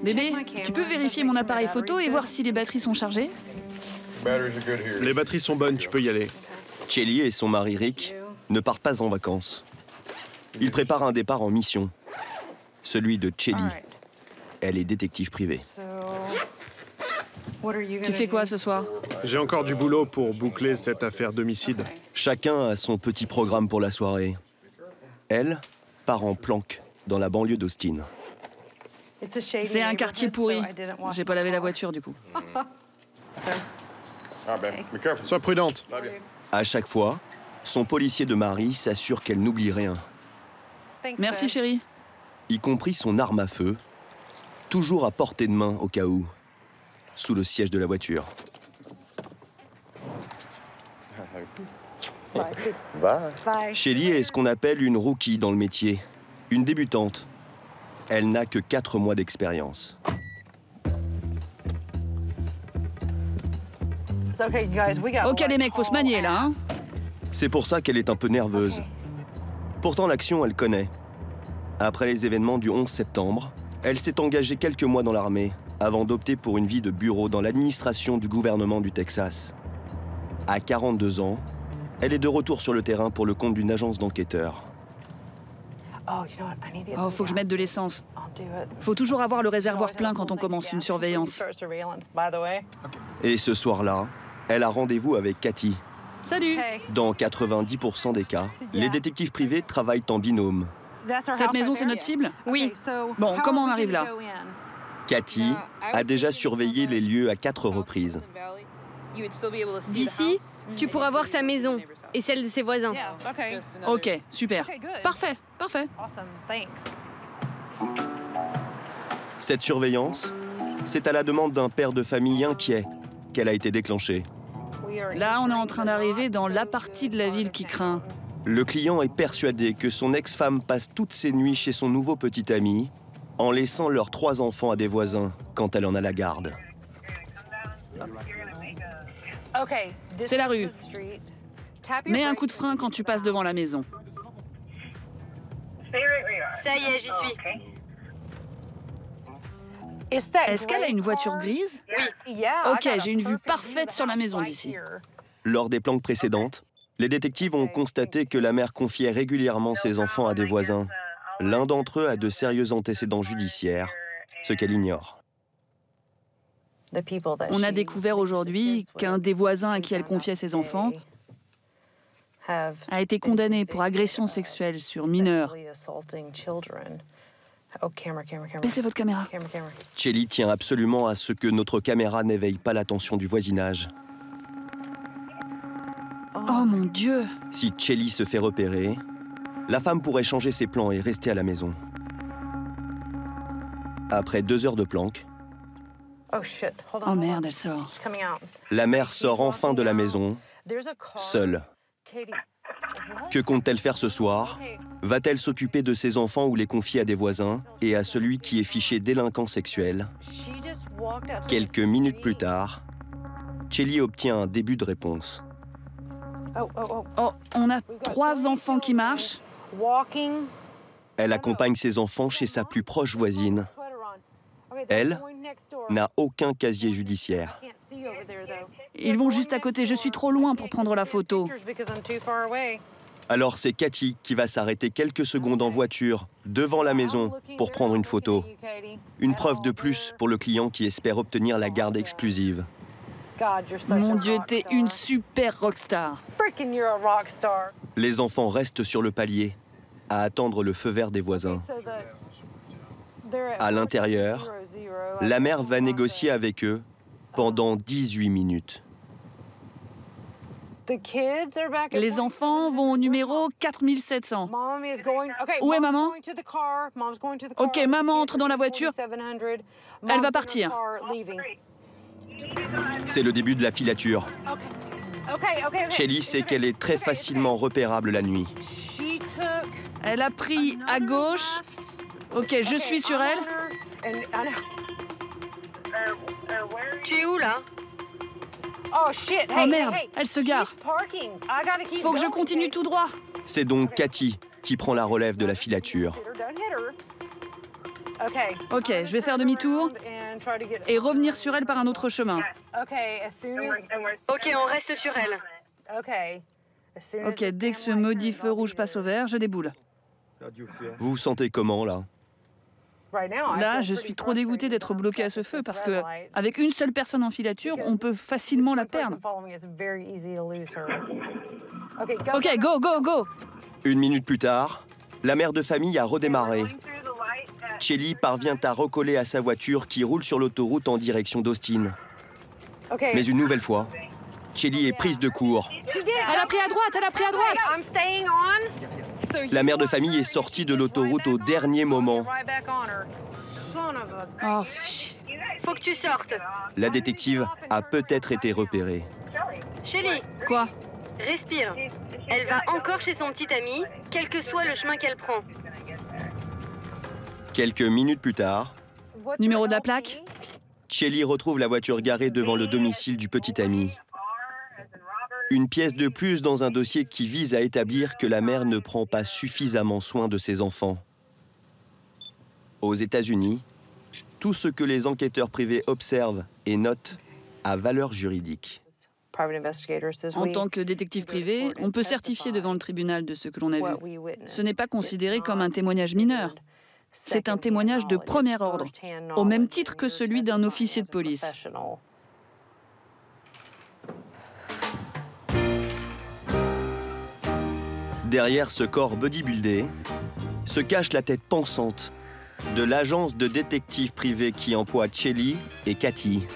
Bébé, tu peux vérifier mon appareil photo et voir si les batteries sont chargées? Les batteries sont bonnes, tu peux y aller. Chelly et son mari Rick ne partent pas en vacances. Ils préparent un départ en mission. Celui de Chelly. Elle est détective privée. Tu fais quoi ce soir? J'ai encore du boulot pour boucler cette affaire d'homicide. Chacun a son petit programme pour la soirée. Elle part en planque dans la banlieue d'Austin. C'est un quartier pourri. J'ai pas lavé la voiture du coup. Sois prudente. À chaque fois, son policier de mari s'assure qu'elle n'oublie rien, Merci chérie. y compris son arme à feu, toujours à portée de main au cas où, sous le siège de la voiture. Shelly est ce qu'on appelle une rookie dans le métier, une débutante. Elle n'a que 4 mois d'expérience. Ok les mecs, faut se manier là, hein? C'est pour ça qu'elle est un peu nerveuse. Pourtant, l'action, elle connaît. Après les événements du 11 septembre, elle s'est engagée quelques mois dans l'armée avant d'opter pour une vie de bureau dans l'administration du gouvernement du Texas. À 42 ans, elle est de retour sur le terrain pour le compte d'une agence d'enquêteurs. Oh, faut que je mette de l'essence. Faut toujours avoir le réservoir plein quand on commence une surveillance. Et ce soir-là, elle a rendez-vous avec Cathy. Salut! Dans 90% des cas, les détectives privés travaillent en binôme. Cette maison, c'est notre cible? Oui. Bon, comment on arrive là? Cathy a déjà surveillé les lieux à 4 reprises. D'ici, tu pourras voir sa maison et celle de ses voisins. Ok, super. Parfait, parfait. Cette surveillance, c'est à la demande d'un père de famille inquiet qu'elle a été déclenchée. Là, on est en train d'arriver dans la partie de la ville qui craint. Le client est persuadé que son ex-femme passe toutes ses nuits chez son nouveau petit ami en laissant leurs 3 enfants à des voisins quand elle en a la garde. C'est la rue. Mets un coup de frein quand tu passes devant la maison. Ça y est, j'y suis. Est-ce qu'elle a une voiture grise? Oui. Ok, j'ai une vue parfaite sur la maison d'ici. Lors des planques précédentes, les détectives ont constaté que la mère confiait régulièrement ses enfants à des voisins. L'un d'entre eux a de sérieux antécédents judiciaires, ce qu'elle ignore. On a découvert aujourd'hui qu'un des voisins à qui elle confiait ses enfants a été condamné pour agression sexuelle sur mineurs. Baissez votre caméra. Chelly tient absolument à ce que notre caméra n'éveille pas l'attention du voisinage. Oh mon Dieu! Si Chelly se fait repérer, la femme pourrait changer ses plans et rester à la maison. Après 2 heures de planque, Oh merde, elle sort. la mère sort enfin de la maison, seule. Que compte-t-elle faire ce soir? Va-t-elle s'occuper de ses enfants ou les confier à des voisins et à celui qui est fiché délinquant sexuel? Quelques minutes plus tard, Chelly obtient un début de réponse. Oh, on a 3 enfants qui marchent. Elle accompagne ses enfants chez sa plus proche voisine. Elle n'a aucun casier judiciaire. Ils vont juste à côté, je suis trop loin pour prendre la photo. Alors c'est Cathy qui va s'arrêter quelques secondes en voiture devant la maison pour prendre une photo. Une preuve de plus pour le client qui espère obtenir la garde exclusive. Mon Dieu, t'es une super rockstar. Les enfants restent sur le palier à attendre le feu vert des voisins. À l'intérieur, la mère va négocier avec eux pendant 18 minutes. Les enfants vont au numéro 4700. Où est maman? Ok, maman entre dans la voiture. Elle va partir. C'est le début de la filature. Chelly sait qu'elle est très facilement repérable la nuit. Elle a pris à gauche. Ok, je suis sur elle. Tu es où, là? Oh merde, elle se gare. Faut que je continue tout droit. C'est donc Cathy qui prend la relève de la filature. Ok, je vais faire demi-tour et revenir sur elle par un autre chemin. Ok, on reste sur elle. Ok, dès que ce maudit feu rouge passe au vert, je déboule. Vous vous sentez comment, là? Là, je suis trop dégoûtée d'être bloquée à ce feu parce que, avec une seule personne en filature, on peut facilement la perdre. Ok, go, go, go! 1 minute plus tard, la mère de famille a redémarré. Shelly parvient à recoller à sa voiture qui roule sur l'autoroute en direction d'Austin. Mais une nouvelle fois, Shelly est prise de court. Elle a pris à droite, elle a pris à droite! La mère de famille est sortie de l'autoroute au dernier moment. Oh, Faut que tu sortes. La détective a peut-être été repérée. Shelly, quoi? respire. Elle va encore chez son petit ami, quel que soit le chemin qu'elle prend. Quelques minutes plus tard, Numéro de la plaque? Shelly retrouve la voiture garée devant le domicile du petit ami. Une pièce de plus dans un dossier qui vise à établir que la mère ne prend pas suffisamment soin de ses enfants. Aux États-Unis, tout ce que les enquêteurs privés observent et notent a valeur juridique. En tant que détective privé, on peut certifier devant le tribunal de ce que l'on a vu. Ce n'est pas considéré comme un témoignage mineur. C'est un témoignage de premier ordre, au même titre que celui d'un officier de police. Derrière ce corps bodybuildé se cache la tête pensante de l'agence de détectives privés qui emploie Shelly et Cathy.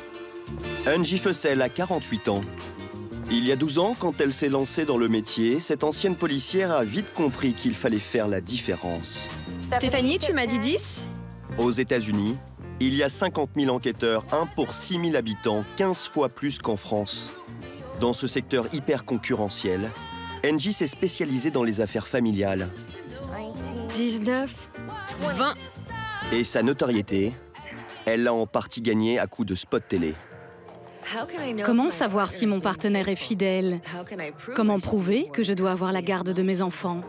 Angie Fussell a 48 ans. Il y a 12 ans, quand elle s'est lancée dans le métier, cette ancienne policière a vite compris qu'il fallait faire la différence. Stéphanie, tu m'as dit 10? Aux États-Unis, il y a 50 000 enquêteurs, 1 pour 6 000 habitants, 15 fois plus qu'en France. Dans ce secteur hyper concurrentiel, Angie s'est spécialisée dans les affaires familiales. 19, 20. Et sa notoriété, elle l'a en partie gagnée à coups de spots télé. Comment savoir si mon partenaire est fidèle? Comment prouver que je dois avoir la garde de mes enfants?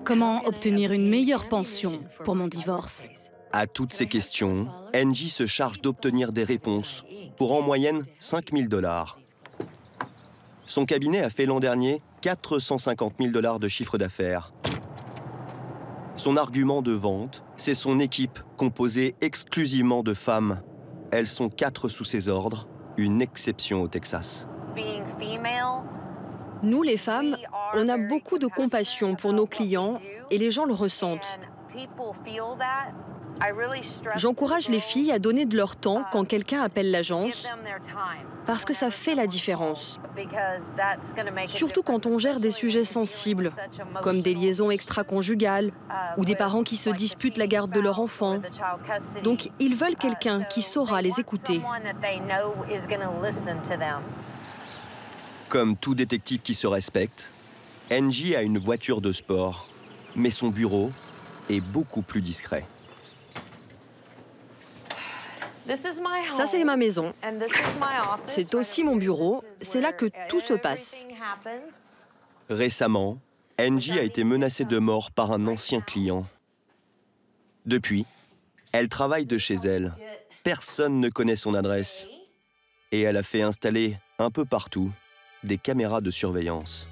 Comment obtenir une meilleure pension pour mon divorce? À toutes ces questions, Angie se charge d'obtenir des réponses pour en moyenne 5 000 $. Son cabinet a fait l'an dernier 450 000 $ de chiffre d'affaires. Son argument de vente, c'est son équipe composée exclusivement de femmes. Elles sont 4 sous ses ordres, une exception au Texas. Nous, les femmes, on a beaucoup de compassion pour nos clients et les gens le ressentent. J'encourage les filles à donner de leur temps quand quelqu'un appelle l'agence parce que ça fait la différence. Surtout quand on gère des sujets sensibles, comme des liaisons extra-conjugales ou des parents qui se disputent la garde de leur enfant. Donc, ils veulent quelqu'un qui saura les écouter. Comme tout détective qui se respecte, Angie a une voiture de sport, mais son bureau est beaucoup plus discret. Ça, c'est ma maison. C'est aussi mon bureau. C'est là que tout se passe. Récemment, Angie a été menacée de mort par un ancien client. Depuis, elle travaille de chez elle. Personne ne connaît son adresse. Et elle a fait installer un peu partout des caméras de surveillance.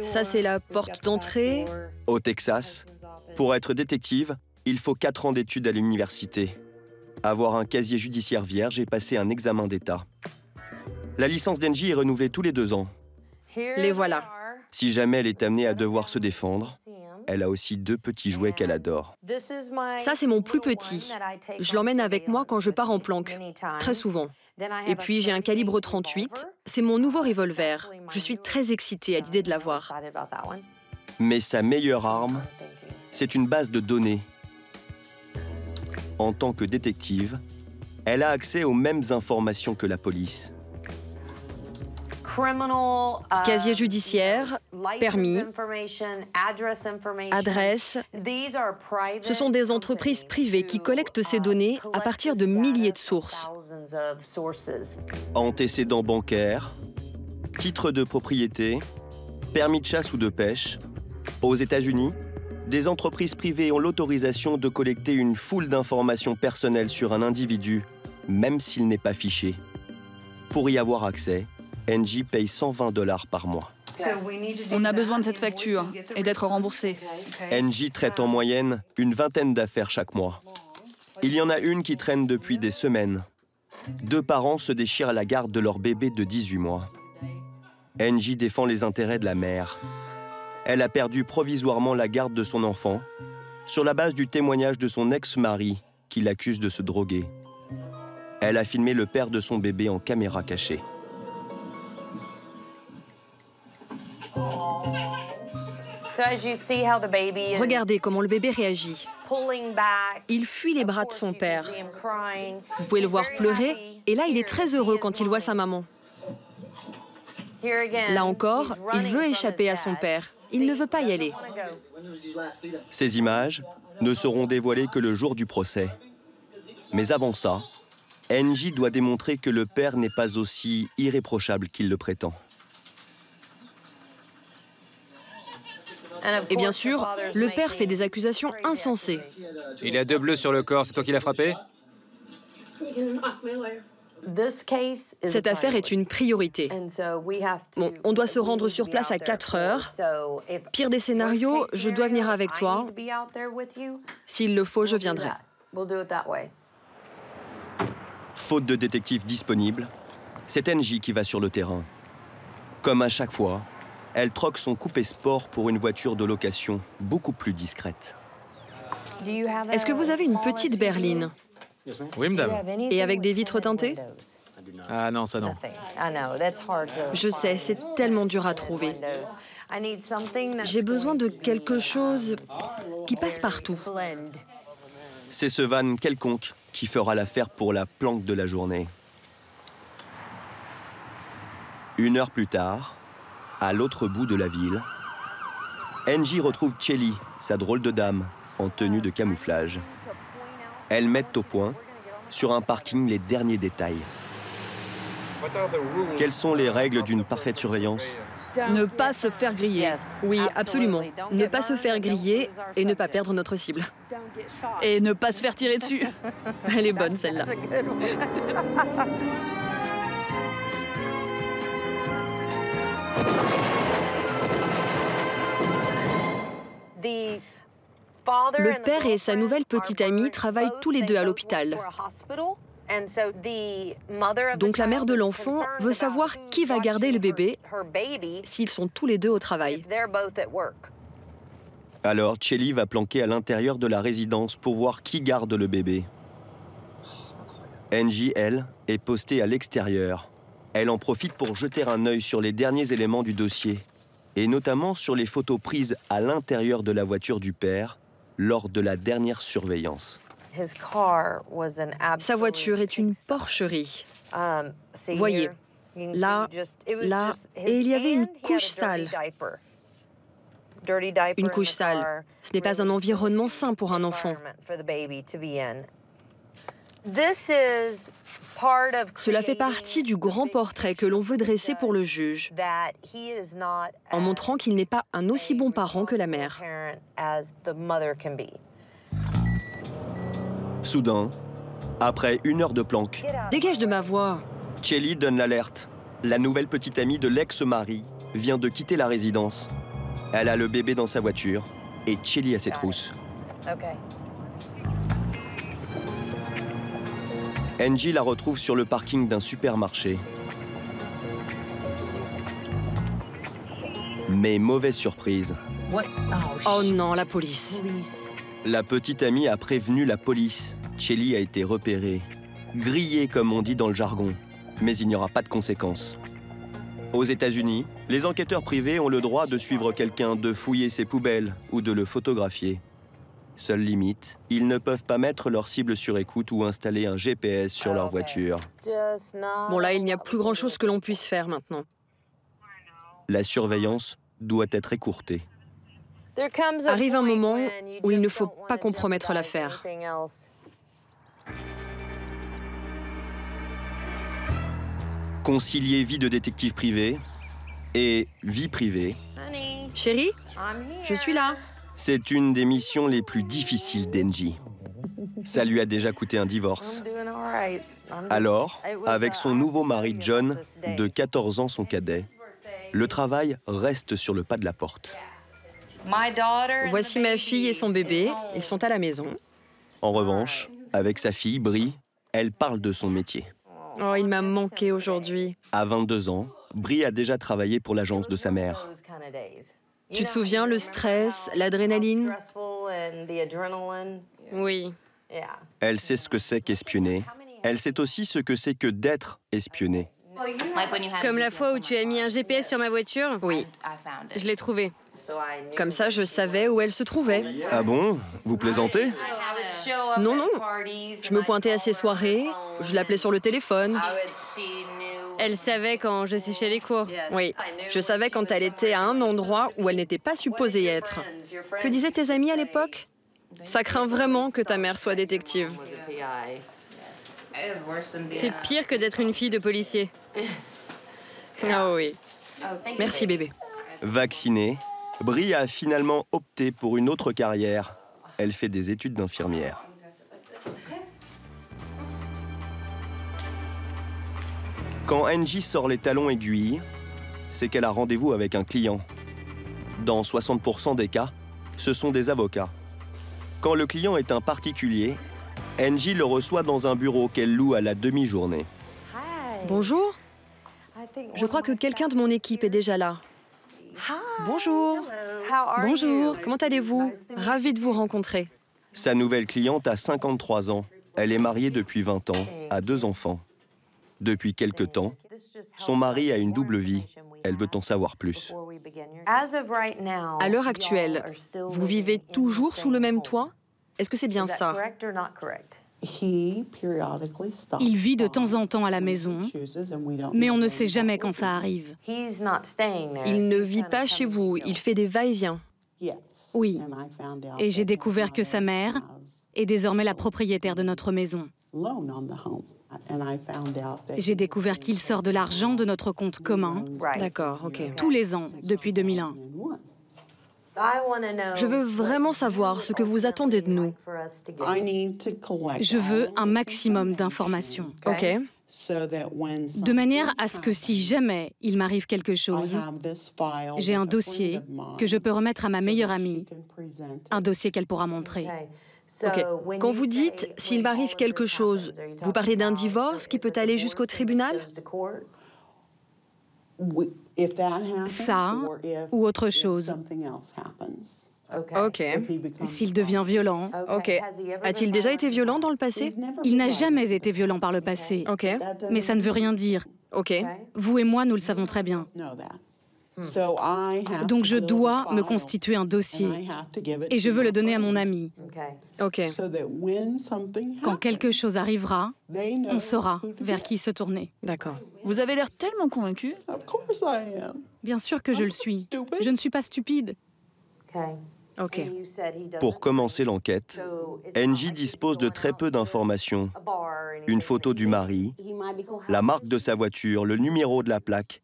Ça, c'est la porte d'entrée. Au Texas, pour être détective, il faut 4 ans d'études à l'université, avoir un casier judiciaire vierge et passer un examen d'État. La licence d'Angie est renouvelée tous les 2 ans. Les voilà. Si jamais elle est amenée à devoir se défendre, elle a aussi 2 petits jouets qu'elle adore. Ça, c'est mon plus petit. Je l'emmène avec moi quand je pars en planque, très souvent. Et puis, j'ai un calibre 38. C'est mon nouveau revolver. Je suis très excitée à l'idée de l'avoir. Mais sa meilleure arme, c'est une base de données. En tant que détective, elle a accès aux mêmes informations que la police. Casier judiciaire, permis, adresse. Ce sont des entreprises privées qui collectent ces données à partir de milliers de sources. Antécédents bancaires, titres de propriété, permis de chasse ou de pêche. Aux États-Unis, des entreprises privées ont l'autorisation de collecter une foule d'informations personnelles sur un individu, même s'il n'est pas fiché. Pour y avoir accès, Engie paye 120 $ par mois. On a besoin de cette facture et d'être remboursé. Engie traite en moyenne une vingtaine d'affaires chaque mois. Il y en a une qui traîne depuis des semaines. 2 parents se déchirent à la garde de leur bébé de 18 mois. Engie défend les intérêts de la mère. Elle a perdu provisoirement la garde de son enfant sur la base du témoignage de son ex-mari qui l'accuse de se droguer. Elle a filmé le père de son bébé en caméra cachée. Regardez comment le bébé réagit. Il fuit les bras de son père. Vous pouvez le voir pleurer, et là, il est très heureux quand il voit sa maman. Là encore, il veut échapper à son père. Il ne veut pas y aller. Ces images ne seront dévoilées que le jour du procès. Mais avant ça, Engie doit démontrer que le père n'est pas aussi irréprochable qu'il le prétend. Et bien sûr, le père fait des accusations insensées. Il a 2 bleus sur le corps, c'est toi qui l'as frappé? Cette affaire est une priorité. Bon, on doit se rendre sur place à 4 heures. Pire des scénarios, je dois venir avec toi. S'il le faut, je viendrai. Faute de détectives disponibles, c'est Engie qui va sur le terrain. Comme à chaque fois, elle troque son coupé sport pour une voiture de location beaucoup plus discrète. Est-ce que vous avez une petite berline? Oui, madame. Et avec des vitres teintées? Ah non, ça non. Je sais, c'est tellement dur à trouver. J'ai besoin de quelque chose qui passe partout. C'est ce van quelconque qui fera l'affaire pour la planque de la journée. 1 heure plus tard, à l'autre bout de la ville, Engie retrouve Chelly, sa drôle de dame, en tenue de camouflage. Elles mettent au point, sur un parking, les derniers détails. Quelles sont les règles d'une parfaite surveillance? Ne pas se faire griller. Oui, absolument. Ne pas se faire griller et ne pas perdre notre cible. Et ne pas se faire tirer dessus. Elle est bonne, celle-là. Le père et sa nouvelle petite amie travaillent tous les deux à l'hôpital. Donc la mère de l'enfant veut savoir qui va garder le bébé s'ils sont tous les deux au travail. Alors Chelly va planquer à l'intérieur de la résidence pour voir qui garde le bébé. Engie, elle, est postée à l'extérieur. Elle en profite pour jeter un œil sur les derniers éléments du dossier, et notamment sur les photos prises à l'intérieur de la voiture du père lors de la dernière surveillance. Sa voiture est une porcherie. Voyez, là, et il y avait une couche sale. Une couche sale. Ce n'est pas un environnement sain pour un enfant. Cela fait partie du grand portrait que l'on veut dresser pour le juge, en montrant qu'il n'est pas un aussi bon parent que la mère. Soudain, après 1 heure de planque, Dégage de ma voix. Chelly donne l'alerte. La nouvelle petite amie de l'ex-mari vient de quitter la résidence. Elle a le bébé dans sa voiture et Chelly a ses trousses. Engie la retrouve sur le parking d'un supermarché. Mais mauvaise surprise. Oh non, la police. La petite amie a prévenu la police. Chelly a été repérée, grillée comme on dit dans le jargon, mais il n'y aura pas de conséquences. Aux États-Unis, les enquêteurs privés ont le droit de suivre quelqu'un, de fouiller ses poubelles ou de le photographier. Seule limite, ils ne peuvent pas mettre leur cible sur écoute ou installer un GPS sur leur voiture. Bon là, il n'y a plus grand-chose que l'on puisse faire maintenant. La surveillance doit être écourtée. Arrive un moment où il ne faut pas compromettre l'affaire. Concilier vie de détective privé et vie privée. Chérie, je suis là. C'est une des missions les plus difficiles d'Angie. Ça lui a déjà coûté un divorce. Alors, avec son nouveau mari John, de 14 ans son cadet, le travail reste sur le pas de la porte. Voici ma fille et son bébé, ils sont à la maison. En revanche, avec sa fille, Brie, elle parle de son métier. Oh, il m'a manqué aujourd'hui. À 22 ans, Brie a déjà travaillé pour l'agence de sa mère. Tu te souviens, le stress, l'adrénaline? Oui. Elle sait ce que c'est qu'espionner. Elle sait aussi ce que c'est que d'être espionnée. Comme la fois où tu as mis un GPS sur ma voiture? Oui. Je l'ai trouvé. Comme ça, je savais où elle se trouvait. Ah bon? Vous plaisantez? Non, non. Je me pointais à ses soirées, je l'appelais sur le téléphone. Elle savait quand je séchais les cours. Oui, je savais quand elle était à un endroit où elle n'était pas supposée être. Que disaient tes amis à l'époque? Ça craint vraiment que ta mère soit détective. C'est pire que d'être une fille de policier. Ah oui. Merci, bébé. Vaccinée, Brie a finalement opté pour une autre carrière. Elle fait des études d'infirmière. Quand Angie sort les talons aiguilles, c'est qu'elle a rendez-vous avec un client. Dans 60% des cas, ce sont des avocats. Quand le client est un particulier, Angie le reçoit dans un bureau qu'elle loue à la demi-journée. Bonjour. Je crois que quelqu'un de mon équipe est déjà là. Bonjour. Bonjour. Comment allez-vous? Ravie de vous rencontrer. Sa nouvelle cliente a 53 ans. Elle est mariée depuis 20 ans, a 2 enfants. Depuis quelque temps, son mari a une double vie. Elle veut en savoir plus. À l'heure actuelle, vous vivez toujours sous le même toit? Est-ce que c'est bien ça? Il vit de temps en temps à la maison, mais on ne sait jamais quand ça arrive. Il ne vit pas chez vous, il fait des va-et-vient. Oui, et j'ai découvert que sa mère est désormais la propriétaire de notre maison. J'ai découvert qu'il sort de l'argent de notre compte commun D'accord, ok. tous les ans depuis 2001. Je veux vraiment savoir ce que vous attendez de nous. Je veux un maximum d'informations, Ok. de manière à ce que si jamais il m'arrive quelque chose, j'ai un dossier que je peux remettre à ma meilleure amie, un dossier qu'elle pourra montrer. Ok. Quand vous dites « s'il m'arrive quelque chose », vous parlez d'un divorce qui peut aller jusqu'au tribunal? Ça ou autre chose. Ok. S'il devient violent, Ok. A-t-il déjà été violent dans le passé? il n'a jamais été violent par le passé. Ok. Mais ça ne veut rien dire. Ok. Vous et moi, nous le savons très bien. Donc je dois me constituer un dossier et je veux le donner à mon ami. Ok. Quand quelque chose arrivera, on saura vers qui se tourner. D'accord. Vous avez l'air tellement convaincu. Bien sûr que je le suis. Je ne suis pas stupide. Ok. Pour commencer l'enquête, Angie dispose de très peu d'informations. Une photo du mari, la marque de sa voiture, le numéro de la plaque,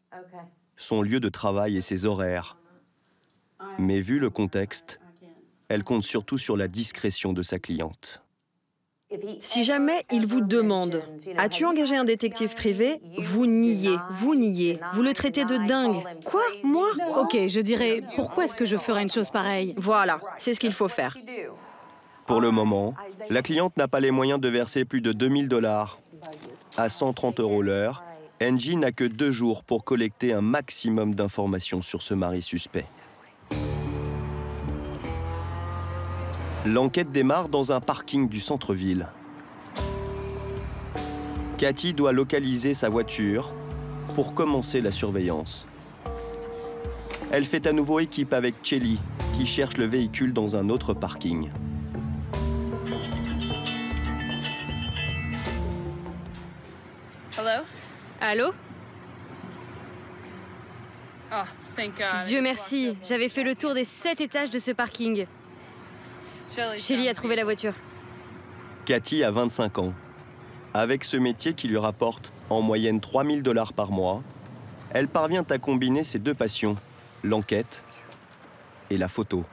son lieu de travail et ses horaires. Mais vu le contexte, elle compte surtout sur la discrétion de sa cliente. Si jamais il vous demande « As-tu engagé un détective privé ?» Vous niez, vous niez. Vous le traitez de dingue. Quoi? Moi? Ok, je dirais, pourquoi est-ce que je ferais une chose pareille? Voilà, c'est ce qu'il faut faire. Pour le moment, la cliente n'a pas les moyens de verser plus de 2000 $. À 130 € l'heure, Angie n'a que 2 jours pour collecter un maximum d'informations sur ce mari suspect. L'enquête démarre dans un parking du centre-ville. Cathy doit localiser sa voiture pour commencer la surveillance. Elle fait à nouveau équipe avec Chelly, qui cherche le véhicule dans un autre parking. Allô? Dieu merci, j'avais fait le tour des 7 étages de ce parking. Shelly a trouvé la voiture. Cathy a 25 ans. Avec ce métier qui lui rapporte en moyenne 3000 $ par mois, elle parvient à combiner ses 2 passions, l'enquête et la photo.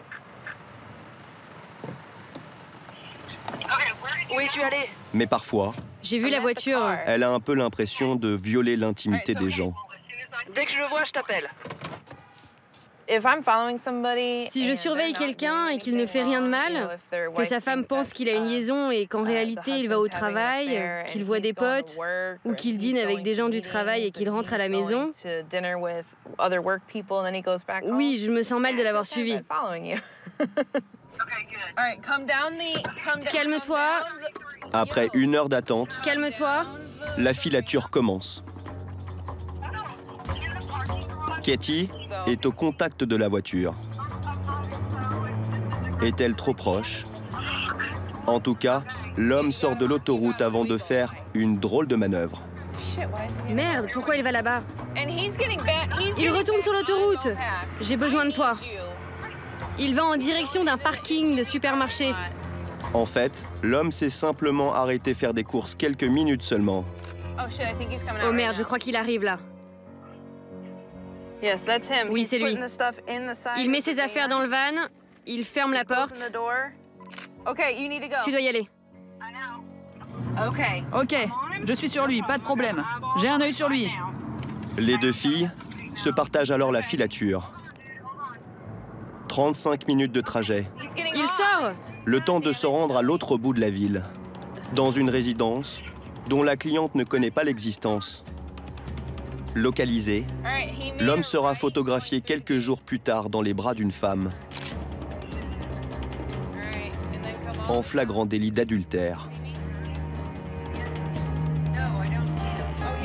Où es-tu allé? Mais parfois, J'ai vu la voiture. elle a un peu l'impression de violer l'intimité des gens. Dès que je le vois, je t'appelle. Si je surveille quelqu'un et qu'il ne fait rien de mal, que sa femme pense qu'il a une liaison et qu'en réalité il va au travail, qu'il voit des potes, ou qu'il dîne avec des gens du travail et qu'il rentre à la maison, oui, je me sens mal de l'avoir suivi. Calme-toi, Après 1 heure d'attente, calme-toi. la filature commence. Katie est au contact de la voiture. Est-elle trop proche? En tout cas, l'homme sort de l'autoroute avant de faire une drôle de manœuvre. Merde, pourquoi il va là-bas? Il retourne sur l'autoroute. J'ai besoin de toi. Il va en direction d'un parking de supermarché. En fait, l'homme s'est simplement arrêté faire des courses quelques minutes seulement. Oh merde, je crois qu'il arrive là. Oui, c'est lui. Il met ses affaires dans le van, il ferme la porte. Tu dois y aller. Ok, je suis sur lui, pas de problème. J'ai un œil sur lui. Les 2 filles se partagent alors la filature. 35 minutes de trajet. Il sort. Le temps de se rendre à l'autre bout de la ville, dans une résidence dont la cliente ne connaît pas l'existence. Localisé, l'homme sera photographié quelques jours plus tard dans les bras d'une femme, en flagrant délit d'adultère.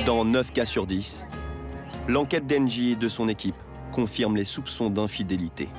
Dans 9 cas sur 10, l'enquête d'Engie et de son équipe confirme les soupçons d'infidélité.